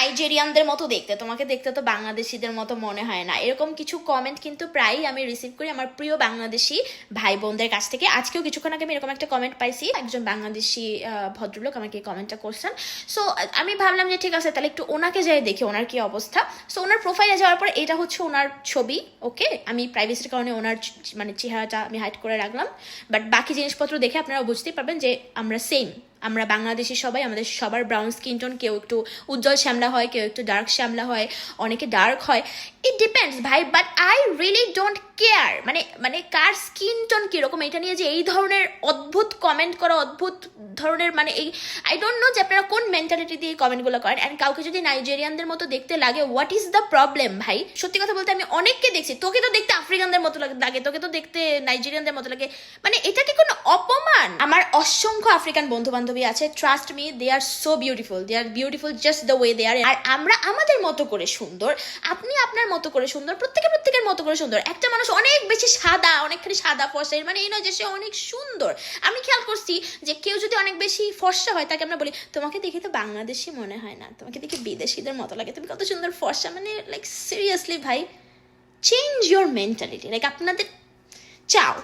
নাইজেরিয়ানদের মতো দেখতে, তোমাকে দেখতে তো বাংলাদেশিদের মতো মনে হয় না, এরকম কিছু কমেন্ট কিন্তু প্রায়ই আমি রিসিভ করি আমার প্রিয় বাংলাদেশি ভাই বোনদের কাছ থেকে। আজকেও কিছুক্ষণ আগে আমি এরকম একটা কমেন্ট পাইছি, একজন বাংলাদেশি ভদ্রলোক আমাকে এই কমেন্টটা করছেন। সো আমি ভাবলাম যে ঠিক আছে তাহলে একটু ওনাকে যাই দেখি ওনার কি অবস্থা। সো ওনার প্রোফাইলে যাওয়ার পর এটা হচ্ছে ওনার ছবি, ওকে, আমি প্রাইভেসির কারণে ওনার মানে চেহারাটা আমি হাইড করে রাখলাম, বাট বাকি জিনিসপত্র দেখে আপনারা বুঝতেই পারবেন যে আমরা সেম, আমরা বাংলাদেশি সবাই, আমাদের সবার ব্রাউন স্কিন টোন, কেউ একটু উজ্জ্বল শ্যামলা হয়, কেউ একটু ডার্ক শ্যামলা হয়, অনেকে ডার্ক হয়, ইট ডিপেন্ডস ভাই। But I really don't care, মানে মানে কার স্কিন টোন কীরকম এটা নিয়ে যে এই ধরনের অদ্ভুত কমেন্ট করা, অদ্ভুত ধরনের মানে এই আই ডোন্ট নো যে আপনারা কোন মেন্টালিটি দিয়ে কমেন্টগুলো করেন। অ্যান্ড কাউকে যদি নাইজেরিয়ানদের মতো দেখতে লাগে, হোয়াট ইজ দ্য প্রবলেম ভাই? সত্যি কথা বলতে আমি অনেককে দেখছি, তোকে তো দেখতে আফ্রিকানদের মতো লাগে, তোকে তো দেখতে নাইজেরিয়ানদের মতো লাগে, মানে এটা কি কোনো অপমান? আমার অসংখ্য আফ্রিকান বন্ধু বান্ধবী আছে, trust me, they are so beautiful, they are beautiful just the way they are. আর আমরা আমাদের মতো করে সুন্দর, আপনি আপনার মতো করে সুন্দর, প্রত্যেকের মতো করে সুন্দর। একটা মানুষ অনেক বেশি সাদা, অনেকখানি সাদা ফর্সা, এর মানে এই নয় যে সে অনেক সুন্দর। আমি খেয়াল করছি যে কেউ যদি অনেক বেশি ফর্সা হয় তাকে আমরা বলি তোমাকে দেখে তো বাংলাদেশি মনে হয় না, তোমাকে দেখে বিদেশিদের মতো লাগে, তুমি কত সুন্দর ফর্সা। মানে লাইক সিরিয়াসলি ভাই, চেঞ্জ ইউর মেন্টালিটি, লাইক আপনাদের চাও